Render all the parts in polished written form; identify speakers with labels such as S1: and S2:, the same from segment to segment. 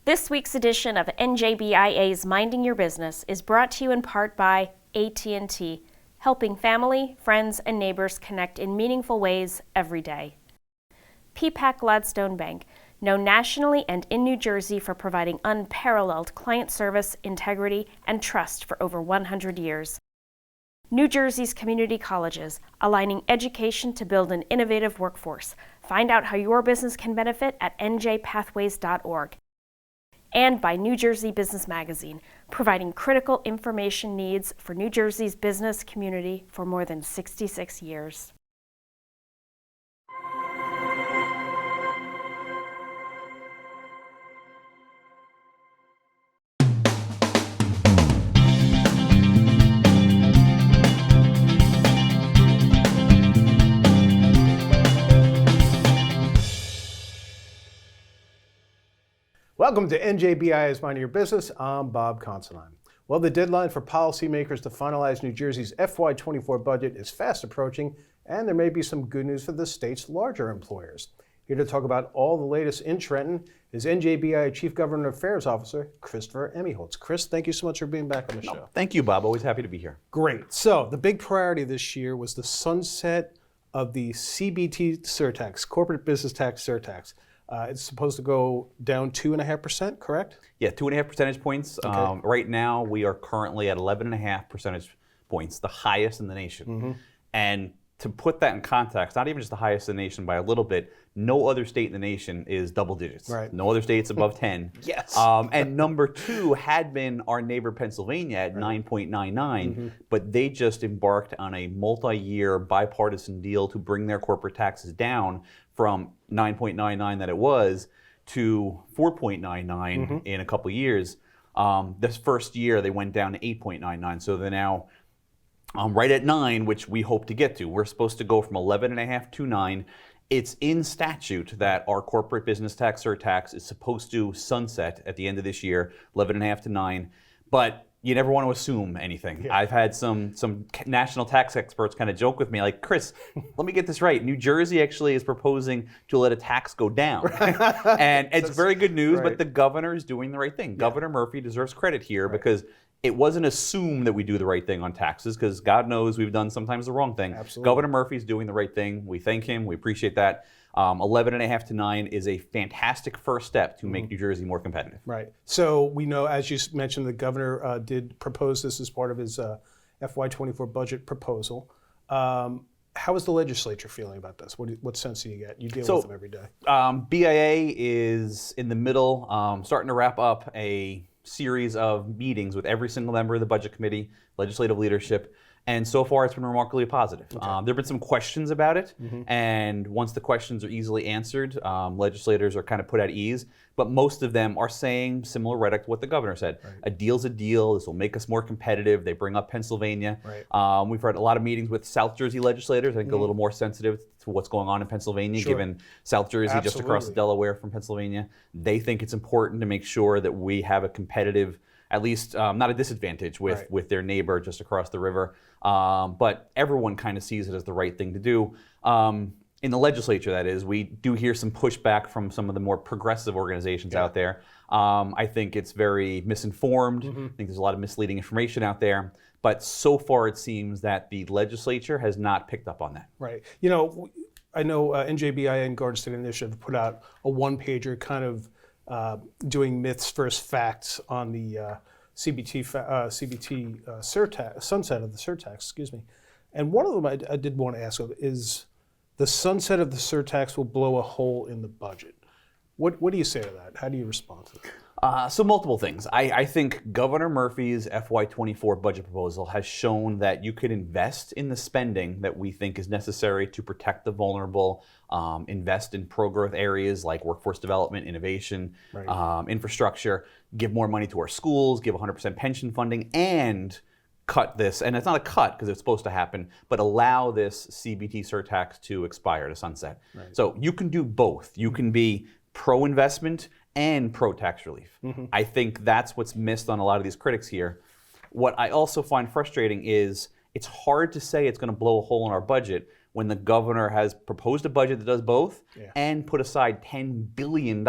S1: This week's edition of NJBIA's Minding Your Business is brought to you in part by AT&T, helping family, friends, and neighbors connect in meaningful ways every day. PPAC Gladstone Bank, known nationally and in New Jersey for providing unparalleled client service, integrity, and trust for over 100 years. New Jersey's community colleges, aligning education to build an innovative workforce. Find out how your business can benefit at njpathways.org. And by New Jersey Business Magazine, providing critical information needs for New Jersey's business community for more than 66 years.
S2: Welcome to NJBIA's Minding Your Business. I'm Bob Considine. Well, the deadline for policymakers to finalize New Jersey's FY24 budget is fast approaching, and there may be some good news for the state's larger employers. Here to talk about all the latest in Trenton is NJBIA Chief Government Affairs Officer, Christopher Emigholz. Chris, thank you so much for being back on the show.
S3: Thank you, Bob. Always happy to be here.
S2: Great. So the big priority this year was the sunset of the CBT surtax, corporate business tax surtax. It's supposed to go down 2.5%, correct?
S3: Yeah, 2.5 percentage points.
S2: Okay.
S3: Right now, we are currently at 11.5 percentage points, the highest in the nation.
S2: Mm-hmm.
S3: And to put that in context, not even just the highest in the nation by a little bit, no other state in the nation is double digits.
S2: Right.
S3: No other state's above 10.
S2: Yes.
S3: And number two had been our neighbor Pennsylvania at 9.99,
S2: Mm-hmm.
S3: but they just embarked on a multi-year bipartisan deal to bring their corporate taxes down from 9.99 that it was to 4.99 in a couple years. This first year they went down to 8.99, so they're now right at 9, which we hope to get to. We're supposed to go from 11.5 to 9. It's in statute that our corporate business tax surtax is supposed to sunset at the end of this year, 11.5 to 9, but you never want to assume anything.
S2: Yeah.
S3: I've had some national tax experts kind of joke with me, like, Chris, let me get this right. New Jersey actually is proposing to let a tax go down. And it's very good news,
S2: right.
S3: but the governor is doing the right thing. Yeah. Governor Murphy deserves credit here because it wasn't assumed that we do the right thing on taxes, because God knows we've done sometimes the wrong thing.
S2: Absolutely.
S3: Governor Murphy's doing the right thing. We thank him. We appreciate that. 11.5 to 9 is a fantastic first step to make New Jersey more competitive.
S2: Right. So we know, as you mentioned, the governor did propose this as part of his FY24 budget proposal. How is the legislature feeling about this? What sense do you get? You deal with them every day.
S3: BIA is in the middle, starting to wrap up a series of meetings with every single member of the budget committee, legislative leadership, and so far it's been remarkably positive.
S2: Okay.
S3: There have been some questions about it, and once the questions are easily answered, legislators are kind of put at ease, but most of them are saying similar rhetoric to what the governor said.
S2: Right.
S3: A deal's a deal, this will make us more competitive. They bring up Pennsylvania.
S2: Right.
S3: We've had a lot of meetings with South Jersey legislators, I think a little more sensitive to what's going on in Pennsylvania,
S2: Sure.
S3: given South Jersey just across
S2: Absolutely.
S3: Delaware from Pennsylvania. They think it's important to make sure that we have a competitive, at least not a disadvantage with their neighbor just across the river. But everyone kind of sees it as the right thing to do. In the legislature, that is, we do hear some pushback from some of the more progressive organizations out there. I think it's very misinformed. I think there's a lot of misleading information out there. But so far it seems that the legislature has not picked up on that.
S2: Right. You know, I know NJBIA and Garden State Initiative put out a one-pager kind of doing myths versus facts on the CBT surtax, sunset of the surtax, excuse me. And one of them I did want to ask of is the sunset of the surtax will blow a hole in the budget. What do you say to that? How do you respond to that?
S3: So multiple things. I think Governor Murphy's FY24 budget proposal has shown that you could invest in the spending that we think is necessary to protect the vulnerable, invest in pro-growth areas like workforce development, innovation, infrastructure, give more money to our schools, give 100% pension funding, and cut this, and it's not a cut because it's supposed to happen, but allow this CBT surtax to expire, to sunset. Right. So you can do both. You can be pro-investment and pro-tax relief. I think that's what's missed on a lot of these critics here. What I also find frustrating is it's hard to say it's going to blow a hole in our budget when the governor has proposed a budget that does both and put aside $10 billion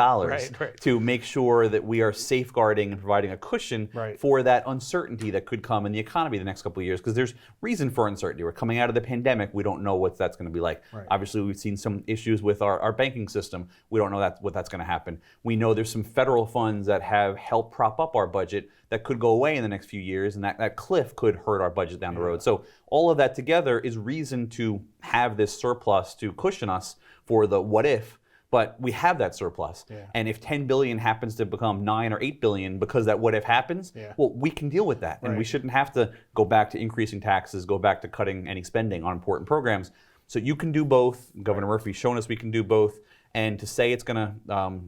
S3: to make sure that we are safeguarding and providing a cushion for that uncertainty that could come in the economy the next couple of years, because there's reason for uncertainty. We're coming out of the pandemic. We don't know what that's going to be like. Obviously, we've seen some issues with our banking system. We don't know what that's going to happen. We know there's some federal funds that have helped prop up our budget that could go away in the next few years, and that cliff could hurt our budget down the road. So all of that together is reason to have this surplus to cushion us for the what if, but we have that surplus. And if 10 billion happens to become 9 or 8 billion because that what if happens, well, we can deal with that. And we shouldn't have to go back to increasing taxes, go back to cutting any spending on important programs. So you can do both. Governor Murphy's shown us we can do both. And to say it's going to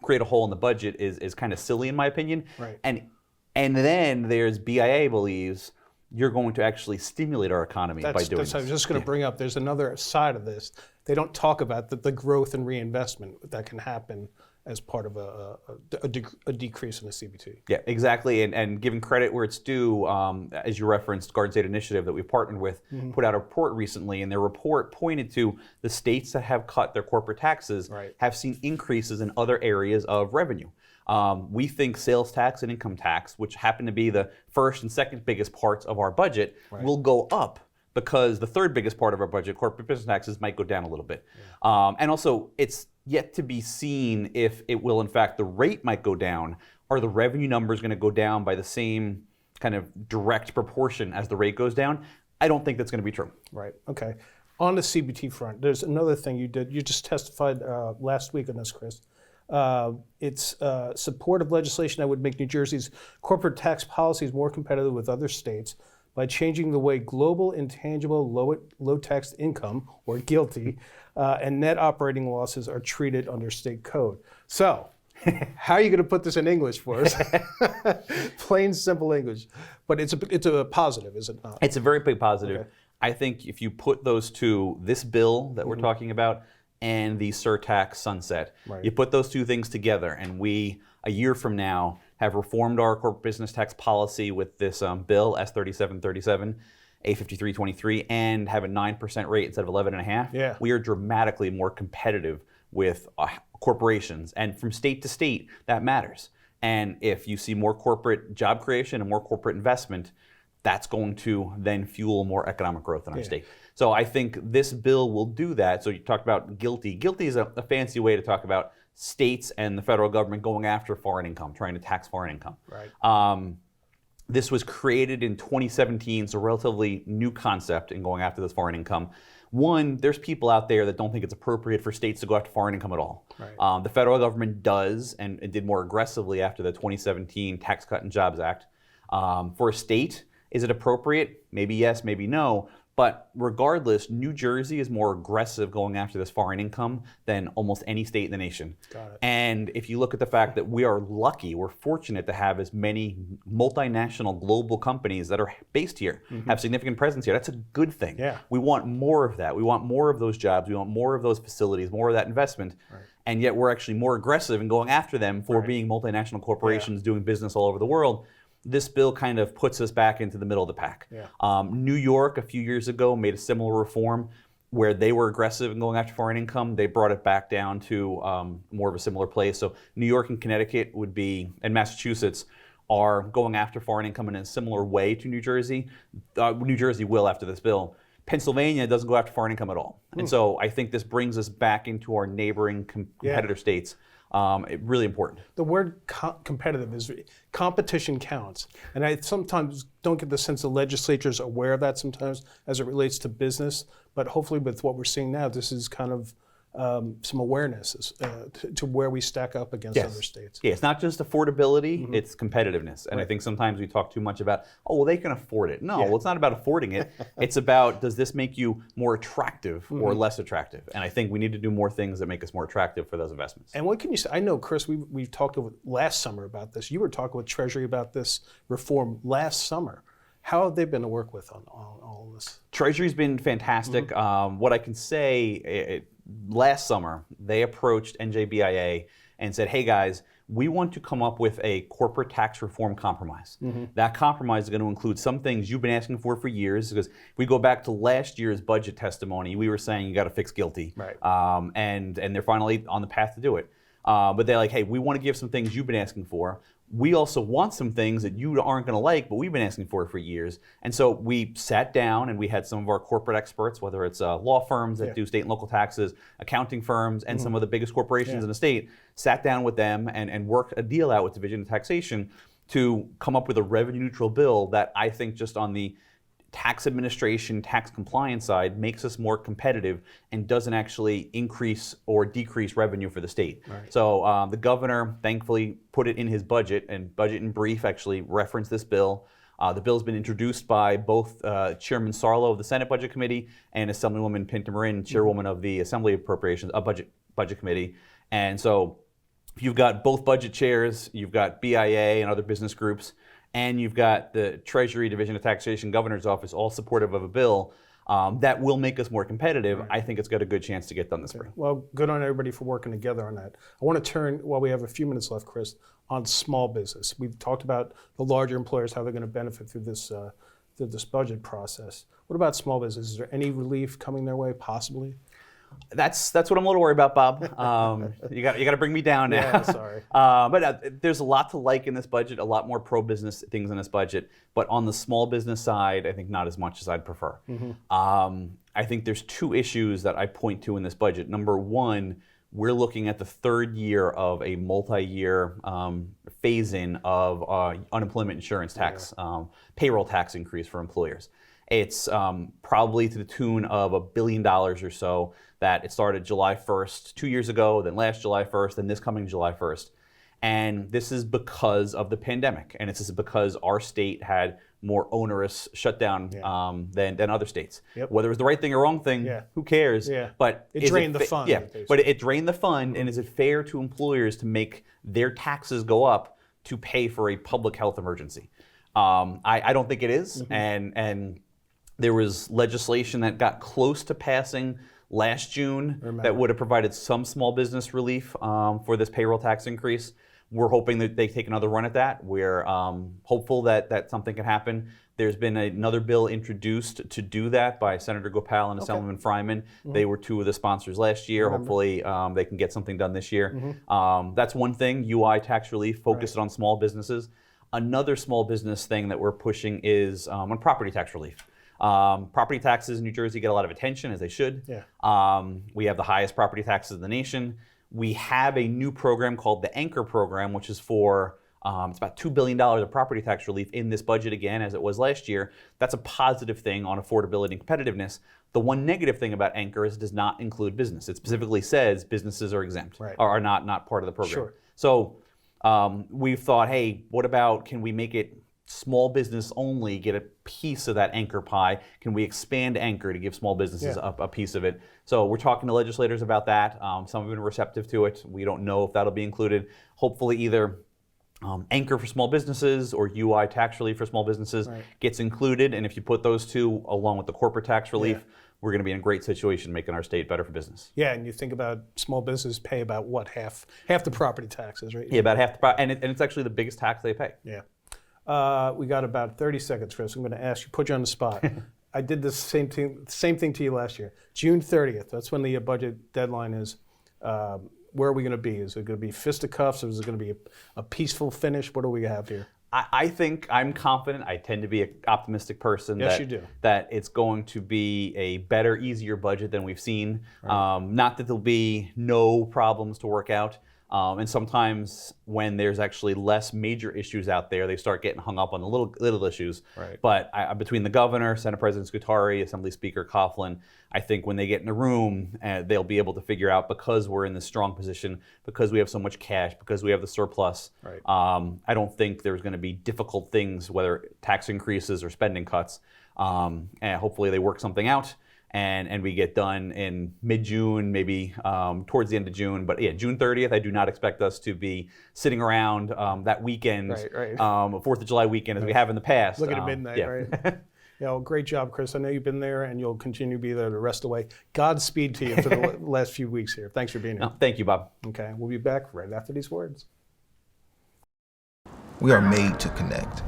S3: create a hole in the budget is kind of silly in my opinion. And then there's BIA believes you're going to actually stimulate our economy by doing this.
S2: I was just going to bring up, there's another side of this. They don't talk about the growth and reinvestment that can happen as part of a decrease in the CBT.
S3: Yeah, exactly. And giving credit where it's due, as you referenced, Garden State Initiative that we partnered with put out a report recently, and their report pointed to the states that have cut their corporate taxes have seen increases in other areas of revenue. We think sales tax and income tax, which happen to be the first and second biggest parts of our budget, will go up because the third biggest part of our budget, corporate business taxes, might go down a little bit. And also, it's yet to be seen if it will, in fact, the rate might go down. Are the revenue numbers going to go down by the same kind of direct proportion as the rate goes down? I don't think that's going to be true.
S2: Right. Okay. On the CBT front, there's another thing you did. You just testified last week on this, Chris. It's support of legislation that would make New Jersey's corporate tax policies more competitive with other states by changing the way global intangible low-taxed income, or GILTI, and net operating losses are treated under state code. So, how are you going to put this in English for us? Plain, simple English. But it's a positive, is it not?
S3: It's a very big positive. Okay. I think if you put those two, this bill that we're talking about, and the surtax sunset. You put those two things together, and we, a year from now, have reformed our corporate business tax policy with this bill, S3737, A5323, and have a 9% rate instead of 11.5%. We are dramatically more competitive with corporations, and from state to state, that matters. And if you see more corporate job creation and more corporate investment, that's going to then fuel more economic growth in our state. So I think this bill will do that. So you talked about GILTI. GILTI is a fancy way to talk about states and the federal government going after foreign income, trying to tax foreign income. This was created in 2017, so a relatively new concept in going after this foreign income. One, there's people out there that don't think it's appropriate for states to go after foreign income at all. The federal government does, and it did more aggressively after the 2017 Tax Cut and Jobs Act. For a state, is it appropriate? Maybe yes, maybe no. But regardless, New Jersey is more aggressive going after this foreign income than almost any state in the nation. And if you look at the fact that we are lucky, we're fortunate to have as many multinational global companies that are based here, have significant presence here. That's a good thing. We want more of that. We want more of those jobs. We want more of those facilities, more of that investment. And yet we're actually more aggressive in going after them for being multinational corporations doing business all over the world. This bill kind of puts us back into the middle of the pack. New York, a few years ago, made a similar reform where they were aggressive in going after foreign income. They brought it back down to more of a similar place. So New York and Connecticut would be, and Massachusetts are going after foreign income in a similar way to New Jersey. New Jersey will after this bill. Pennsylvania doesn't go after foreign income at all. And so I think this brings us back into our neighboring competitor states. Really important.
S2: The word competitive is competition counts. And I sometimes don't get the sense the legislature is aware of that sometimes as it relates to business. But hopefully with what we're seeing now, this is kind of some awareness to where we stack up against other states.
S3: It's not just affordability, it's competitiveness. And I think sometimes we talk too much about, oh, well, they can afford it. No, well, it's not about affording it. It's about, does this make you more attractive or less attractive? And I think we need to do more things that make us more attractive for those investments.
S2: And what can you say? I know, Chris, we've talked last summer about this. You were talking with Treasury about this reform last summer. How have they been to work with on all of this?
S3: Treasury's been fantastic. What I can say, last summer, they approached NJBIA and said, hey guys, we want to come up with a corporate tax reform compromise. That compromise is going to include some things you've been asking for years, because if we go back to last year's budget testimony, we were saying you got to fix GILTI.
S2: Right.
S3: And they're finally on the path to do it. But they're like, hey, we want to give some things you've been asking for. We also want some things that you aren't going to like, but we've been asking for years. And so we sat down and we had some of our corporate experts, whether it's law firms that do state and local taxes, accounting firms, and some of the biggest corporations in the state, sat down with them and worked a deal out with Division of Taxation to come up with a revenue neutral bill that I think just on the tax administration, tax compliance side makes us more competitive and doesn't actually increase or decrease revenue for the state.
S2: Right.
S3: So the governor thankfully put it in his budget, and Budget in Brief actually referenced this bill. The bill's been introduced by both Chairman Sarlo of the Senate Budget Committee and Assemblywoman Pinto-Marin, Chairwoman of the Assembly Appropriations Budget Committee. And so you've got both budget chairs, you've got BIA and other business groups, and you've got the Treasury, Division of Taxation, Governor's Office, all supportive of a bill that will make us more competitive. Right. I think it's got a good chance to get done this spring.
S2: Well, good on everybody for working together on that. I want to turn, while we have a few minutes left, Chris, on small business. We've talked about the larger employers, how they're going to benefit through this budget process. What about small business? Is there any relief coming their way, possibly?
S3: That's what I'm a little worried about, Bob. You got to bring me down now.
S2: Yeah, sorry.
S3: But there's a lot to like in this budget, a lot more pro-business things in this budget. But on the small business side, I think not as much as I'd prefer. I think there's two issues that I point to in this budget. Number one, we're looking at the third year of a multi-year phase-in of unemployment insurance tax, payroll tax increase for employers. It's probably to the tune of $1 billion or so, that it started July 1st 2 years ago, then last July 1st, and this coming July 1st. And this is because of the pandemic, and it's because our state had more onerous shutdown than other states. Yep. Whether it was the right thing or wrong thing, who cares?
S2: Yeah.
S3: But
S2: it drained the fund.
S3: Yeah, but it drained the fund, and is it fair to employers to make their taxes go up to pay for a public health emergency? I don't think it is, and there was legislation that got close to passing last June that would have provided some small business relief for this payroll tax increase. We're hoping that they take another run at that. We're hopeful that something can happen. There's been another bill introduced to do that by Senator Gopal and Assemblyman Fryman. They were two of the sponsors last year. Hopefully they can get something done this year. That's one thing, UI tax relief focused on small businesses. Another small business thing that we're pushing is on property tax relief. Property taxes in New Jersey get a lot of attention, as they should. We have the highest property taxes in the nation. We have a new program called the Anchor Program, which is for it's about $2 billion of property tax relief in this budget again, as it was last year. That's a positive thing on affordability and competitiveness. The one negative thing about Anchor is it does not include business. It specifically says businesses are exempt, or are not part of the program.
S2: Sure.
S3: So we've thought, hey, what about, can we make it small business only, get a piece of that Anchor pie? Can we expand Anchor to give small businesses a piece of it? So we're talking to legislators about that. Some have been receptive to it. We don't know if that'll be included. Hopefully either Anchor for small businesses or UI tax relief for small businesses gets included. And if you put those two along with the corporate tax relief, we're going to be in a great situation making our state better for business.
S2: Yeah, and you think about small businesses pay about what, half the property taxes, right?
S3: Yeah, about half the and it's actually the biggest tax they pay.
S2: Yeah. We got about 30 seconds, Chris. I'm going to ask you, put you on the spot. I did the same thing to you last year. June 30th, that's when the budget deadline is. Where are we going to be? Is it going to be fisticuffs, or is it going to be a peaceful finish? What do we have here?
S3: I think I'm confident. I tend to be an optimistic person.
S2: Yes, you do.
S3: That it's going to be a better, easier budget than we've seen. Not that there'll be no problems to work out. And sometimes when there's actually less major issues out there, they start getting hung up on the little issues. But between the governor, Senate President Scutari, Assembly Speaker Coughlin, I think when they get in the room, they'll be able to figure out, because we're in this strong position, because we have so much cash, because we have the surplus. I don't think there's going to be difficult things, whether tax increases or spending cuts. And hopefully they work something out. And we get done in mid-June, maybe towards the end of June. But yeah, June 30th, I do not expect us to be sitting around that weekend, 4th of July weekend, as we have in the past.
S2: Looking at midnight, right? Yeah, well, great job, Chris. I know you've been there, and you'll continue to be there the rest of the way. Godspeed to you for the last few weeks here. Thanks for being here.
S3: No, thank you, Bob.
S2: Okay, we'll be back right after these words.
S4: We are made to connect.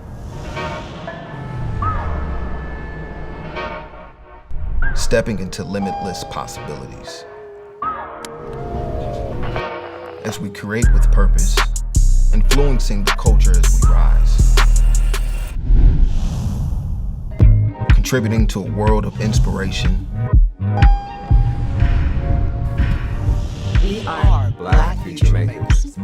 S4: Stepping into limitless possibilities. As we create with purpose, influencing the culture as we rise. Contributing to a world of inspiration.
S5: We are Black Future Makers.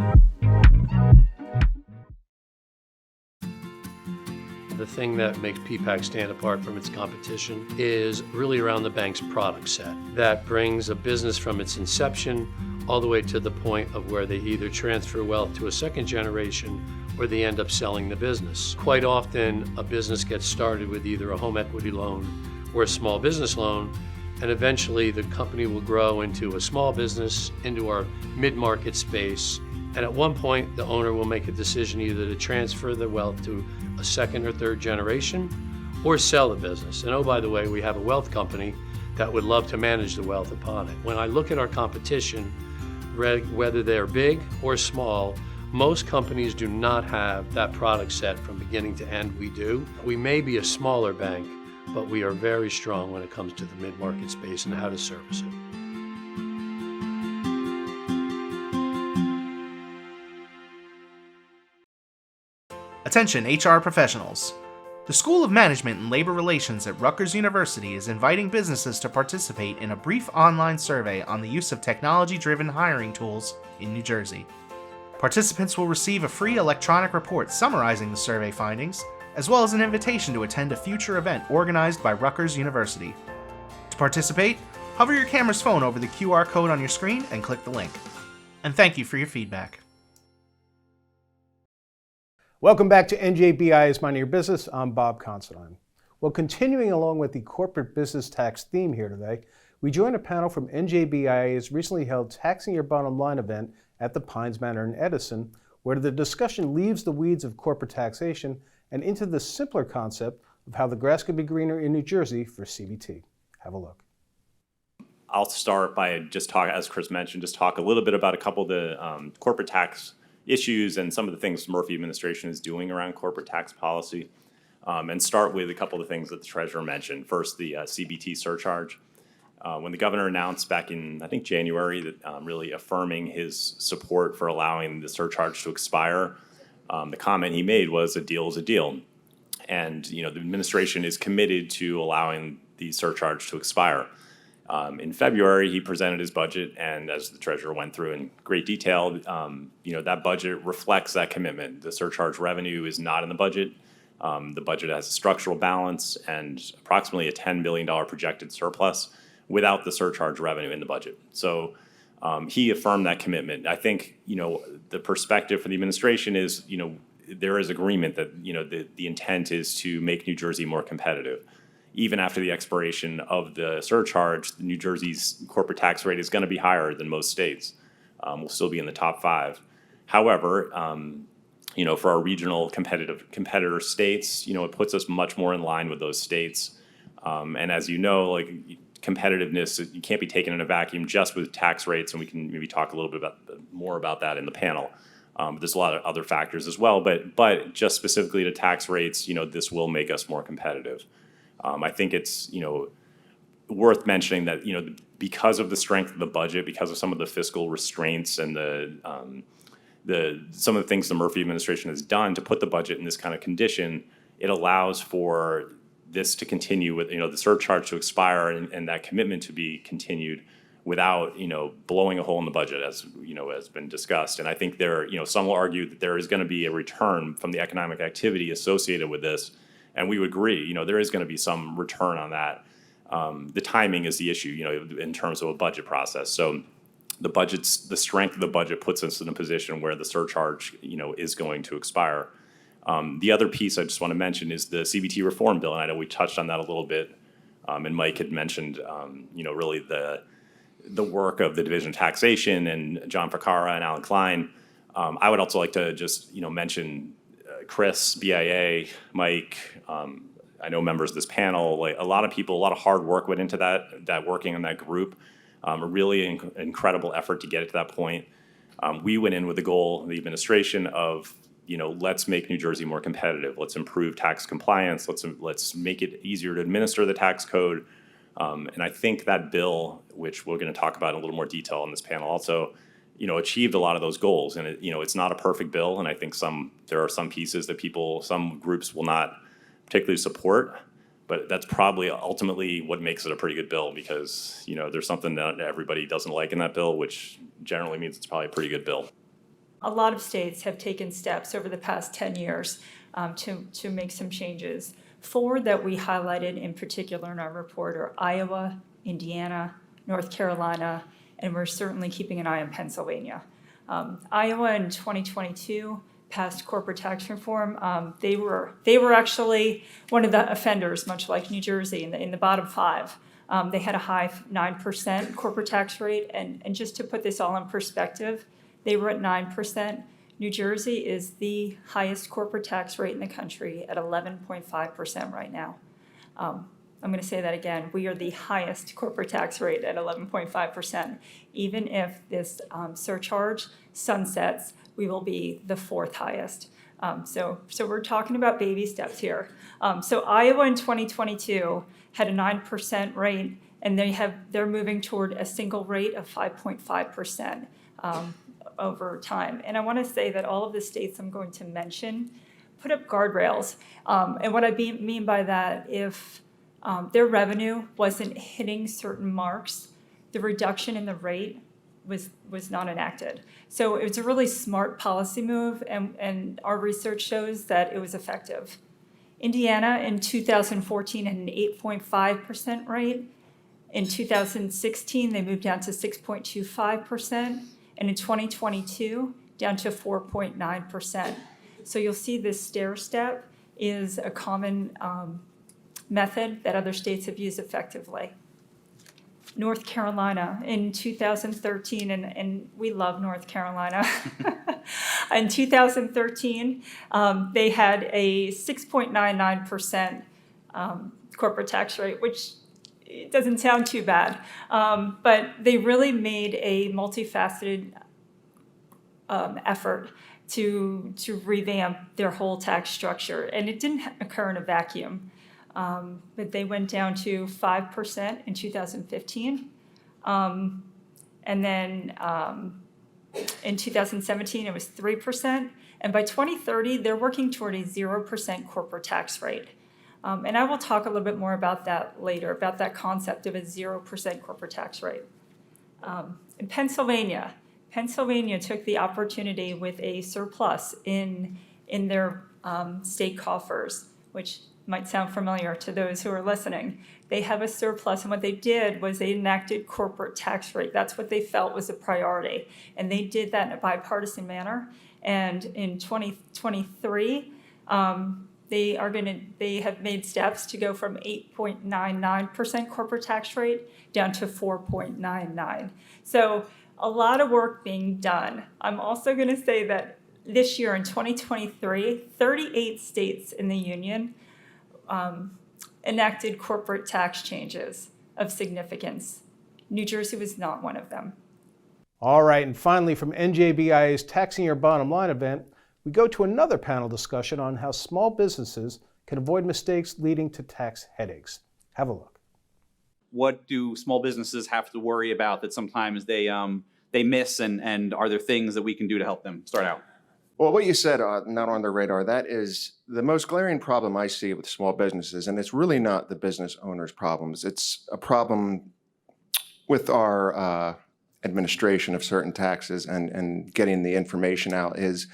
S6: The thing that makes PPAC stand apart from its competition is really around the bank's product set. That brings a business from its inception all the way to the point of where they either transfer wealth to a second generation or they end up selling the business. Quite often, a business gets started with either a home equity loan or a small business loan, and eventually the company will grow into a small business, into our mid-market space, and at one point, the owner will make a decision either to transfer the wealth to a second or third generation or sell the business. And oh, by the way, we have a wealth company that would love to manage the wealth upon it. When I look at our competition, whether they're big or small, most companies do not have that product set from beginning to end. We do. We may be a smaller bank, but we are very strong when it comes to the mid-market space and how to service it.
S7: Attention HR professionals. The School of Management and Labor Relations at Rutgers University is inviting businesses to participate in a brief online survey on the use of technology-driven hiring tools in New Jersey. Participants will receive a free electronic report summarizing the survey findings, as well as an invitation to attend a future event organized by Rutgers University. To participate, hover your camera's phone over the QR code on your screen and click the link. And thank you for your feedback.
S2: Welcome back to NJBIA's Minding Your Business. I'm Bob Considine. Well, continuing along with the corporate business tax theme here today, we join a panel from NJBIA's recently held Taxing Your Bottom Line event at the Pines Manor in Edison, where the discussion leaves the weeds of corporate taxation and into the simpler concept of how the grass could be greener in New Jersey for CBT. Have a look.
S8: I'll start by as Chris mentioned, just talk a little bit about a couple of the corporate tax issues and some of the things the Murphy administration is doing around corporate tax policy, and start with a couple of the things that the treasurer mentioned. First, the CBT surcharge. When the governor announced back in, I think, January, that really affirming his support for allowing the surcharge to expire, the comment he made was a deal is a deal. And the administration is committed to allowing the surcharge to expire. In February, he presented his budget, and as the treasurer went through in great detail, that budget reflects that commitment. The surcharge revenue is not in the budget. The budget has a structural balance and approximately a $10 billion projected surplus without the surcharge revenue in the budget. So he affirmed that commitment. I think, the perspective for the administration is, there is agreement that, the intent is to make New Jersey more competitive. Even after the expiration of the surcharge, New Jersey's corporate tax rate is going to be higher than most states. We'll still be in the top 5. However, for our regional competitor states, it puts us much more in line with those states. And as you know, competitiveness, you can't be taken in a vacuum just with tax rates, and we can maybe talk a little bit more about that in the panel. There's a lot of other factors as well, but just specifically to tax rates, this will make us more competitive. I think it's worth mentioning that because of the strength of the budget, because of some of the fiscal restraints and some of the things the Murphy administration has done to put the budget in this kind of condition, it allows for this to continue with the surcharge to expire and that commitment to be continued without blowing a hole in the budget, as has been discussed. And I think some will argue that there is going to be a return from the economic activity associated with this. And we would agree, there is going to be some return on that. The timing is the issue, in terms of a budget process. So the strength of the budget puts us in a position where the surcharge, is going to expire. The other piece I just want to mention is the CBT reform bill, and I know we touched on that a little bit. And Mike had mentioned, really the work of the Division of Taxation and John Ficarra and Alan Klein. I would also like to just, mention Chris, BIA, Mike, I know members of this panel, a lot of people, a lot of hard work went into that working on that group, a really incredible effort to get it to that point. We went in with the goal, the administration, of let's make New Jersey more competitive. Let's improve tax compliance. Let's make it easier to administer the tax code. And I think that bill, which we're going to talk about in a little more detail on this panel, also, achieved a lot of those goals. And it's not a perfect bill, and I think there are some pieces that some groups will not particularly support. But that's probably ultimately what makes it a pretty good bill, because there's something that everybody doesn't like in that bill, which generally means it's probably a pretty good bill.
S9: A lot of states have taken steps over the past 10 years to make some changes. 4 that we highlighted in particular in our report are Iowa, Indiana, North Carolina, and we're certainly keeping an eye on Pennsylvania. Iowa in 2022 passed corporate tax reform. They were actually one of the offenders, much like New Jersey, in the bottom 5. They had a high 9% corporate tax rate, and just to put this all in perspective, they were at 9%. New Jersey is the highest corporate tax rate in the country at 11.5% right now. I'm going to say that again. We are the highest corporate tax rate at 11.5%. Even if this surcharge sunsets, we will be the 4th highest. So we're talking about baby steps here. So Iowa in 2022 had a 9% rate, and they're moving toward a single rate of 5.5%. Over time. And I want to say that all of the states I'm going to mention put up guardrails. And what I mean by that, if their revenue wasn't hitting certain marks, the reduction in the rate was not enacted. So it was a really smart policy move, and our research shows that it was effective. Indiana in 2014 had an 8.5% rate. In 2016, they moved down to 6.25%. And in 2022, down to 4.9%. So you'll see this stair step is a common method that other states have used effectively. North Carolina in 2013, and we love North Carolina. In 2013, they had a 6.99% corporate tax rate, which it doesn't sound too bad, but they really made a multifaceted effort to revamp their whole tax structure. And it didn't occur in a vacuum, but they went down to 5% in 2015. And then in 2017, it was 3%. And by 2030, they're working toward a 0% corporate tax rate. And I will talk a little bit more about that later, about that concept of a 0% corporate tax rate. In Pennsylvania took the opportunity with a surplus in their state coffers, which might sound familiar to those who are listening. They have a surplus, and what they did was they enacted corporate tax rate. That's what they felt was a priority. And they did that in a bipartisan manner. And in 2023, they have made steps to go from 8.99% corporate tax rate down to 4.99. So a lot of work being done. I'm also going to say that this year in 2023, 38 states in the union enacted corporate tax changes of significance. New Jersey was not one of them.
S2: All right, and finally from NJBIA's Taxing Your Bottom Line event, we go to another panel discussion on how small businesses can avoid mistakes leading to tax headaches. Have a look.
S3: What do small businesses have to worry about that sometimes they miss, and are there things that we can do to help them? Start out.
S4: Well, what you said, not on the radar, that is the most glaring problem I see with small businesses, and it's really not the business owner's problems. It's a problem with our administration of certain taxes and getting the information out. Is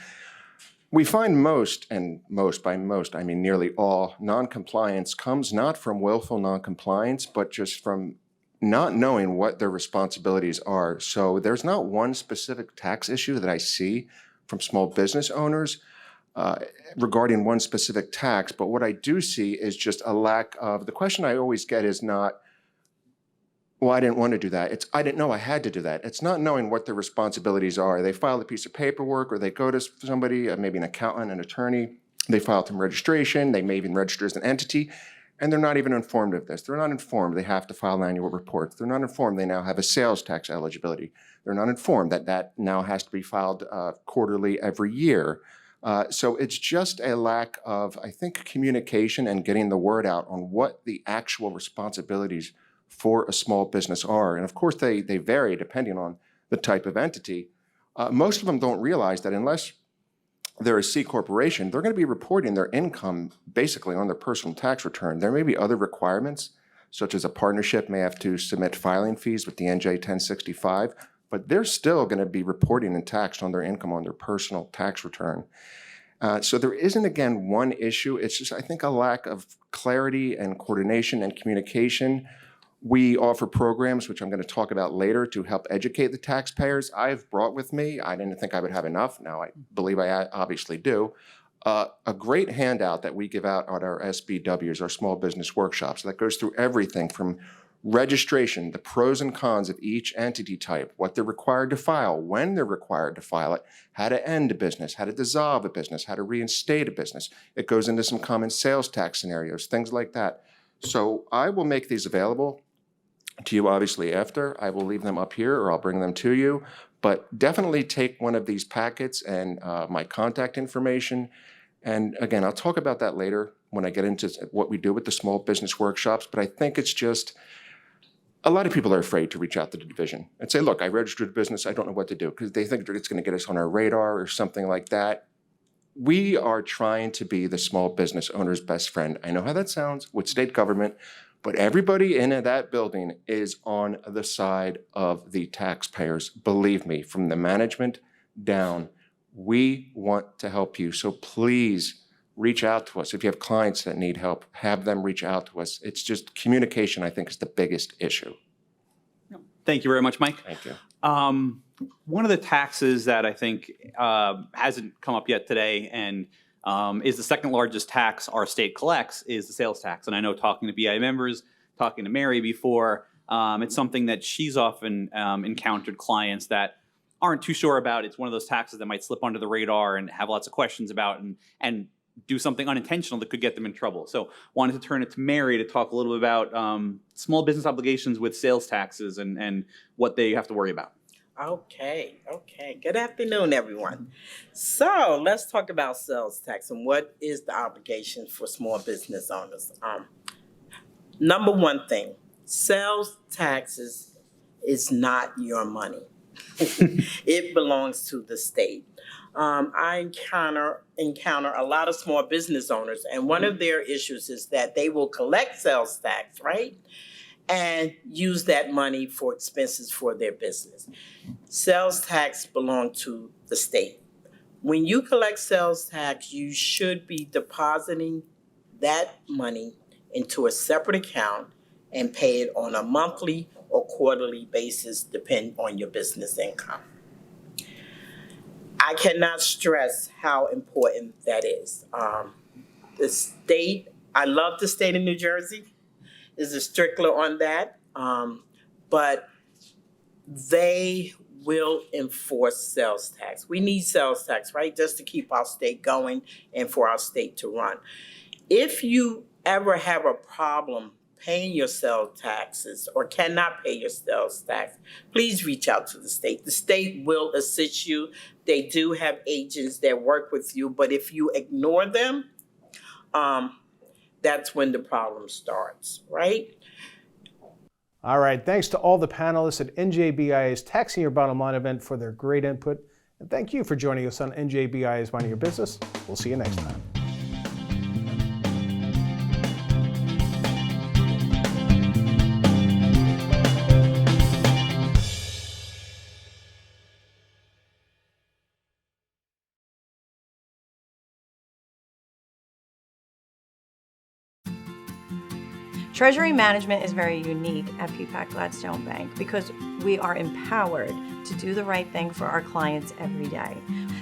S4: we find most, and most by most, I mean nearly all, non-compliance comes not from willful non-compliance, but just from not knowing what their responsibilities are. So there's not one specific tax issue that I see from small business owners regarding one specific tax, but what I do see is just a lack of, the question I always get is not, well, I didn't want to do that. It's, I didn't know I had to do that. It's not knowing what their responsibilities are. They file a piece of paperwork, or they go to somebody, maybe an accountant, an attorney, they file some registration, they may even register as an entity, and they're not even informed of this. They're not informed they have to file annual reports. They're not informed they now have a sales tax eligibility. They're not informed that that now has to be filed quarterly every year. So it's just a lack of, I think, communication and getting the word out on what the actual responsibilities for a small business are. And of course, they vary depending on the type of entity. Most of them don't realize that unless they're a C corporation, they're going to be reporting their income basically on their personal tax return. There may be other requirements, such as a partnership may have to submit filing fees with the NJ 1065, but they're still going to be reporting and taxed on their income on their personal tax return. So there isn't, again, one issue. It's just, I think, a lack of clarity and coordination and communication. We offer programs, which I'm going to talk about later, to help educate the taxpayers. I've brought with me, I didn't think I would have enough, now I believe I obviously do, a great handout that we give out on our SBWs, our small business workshops, that goes through everything from registration, the pros and cons of each entity type, what they're required to file, when they're required to file it, how to end a business, how to dissolve a business, how to reinstate a business. It goes into some common sales tax scenarios, things like that. So I will make these available to you obviously after. I will leave them up here or I'll bring them to you, but definitely take one of these packets and my contact information. And again, I'll talk about that later when I get into what we do with the small business workshops, but I think it's just, a lot of people are afraid to reach out to the division and say, look, I registered a business, I don't know what to do, because they think it's going to get us on our radar or something like that. We are trying to be the small business owner's best friend. I know how that sounds with state government, but everybody in that building is on the side of the taxpayers. Believe me, from the management down, we want to help you. So please reach out to us. If you have clients that need help, have them reach out to us. It's just communication, I think, is the biggest issue.
S3: Thank you very much, Mike.
S4: Thank you.
S3: One of the taxes that I think hasn't come up yet today and is the second largest tax our state collects is the sales tax. And I know talking to BIA members, talking to Mary before, it's something that she's often encountered clients that aren't too sure about. It's one of those taxes that might slip under the radar and have lots of questions about and do something unintentional that could get them in trouble. So wanted to turn it to Mary to talk a little bit about small business obligations with sales taxes and what they have to worry about.
S5: Okay. Good afternoon, everyone. So let's talk about sales tax and what is the obligation for small business owners. Number one thing, sales taxes is not your money. It belongs to the state. I encounter a lot of small business owners, and one of their issues is that they will collect sales tax, right? And use that money for expenses for their business. Sales tax belong to the state. When you collect sales tax, you should be depositing that money into a separate account and pay it on a monthly or quarterly basis, depending on your business income. I cannot stress how important that is. The state, I love the state of New Jersey, is a stickler on that, but they will enforce sales tax. We need sales tax, right, just to keep our state going and for our state to run. If you ever have a problem paying your sales taxes or cannot pay your sales tax, please reach out to the state. The state will assist you. They do have agents that work with you, but if you ignore them, that's when the problem starts, right?
S2: All right, thanks to all the panelists at NJBIA's Taxing Your Bottom Line event for their great input. And thank you for joining us on NJBIA's Minding Your Business. We'll see you next time.
S10: Treasury management is very unique at PPAC Gladstone Bank because we are empowered to do the right thing for our clients every day.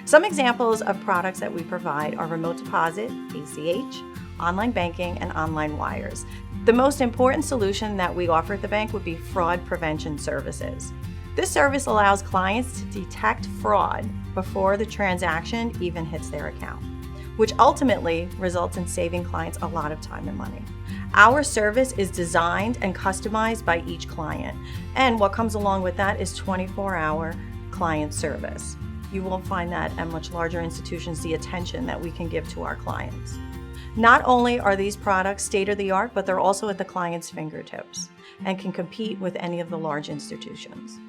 S10: Some examples of products that we provide are remote deposit, ACH, online banking, and online wires. The most important solution that we offer at the bank would be fraud prevention services. This service allows clients to detect fraud before the transaction even hits their account, which ultimately results in saving clients a lot of time and money. Our service is designed and customized by each client, and what comes along with that is 24-hour client service. You won't find that at much larger institutions, the attention that we can give to our clients. Not only are these products state-of-the-art, but they're also at the client's fingertips and can compete with any of the large institutions.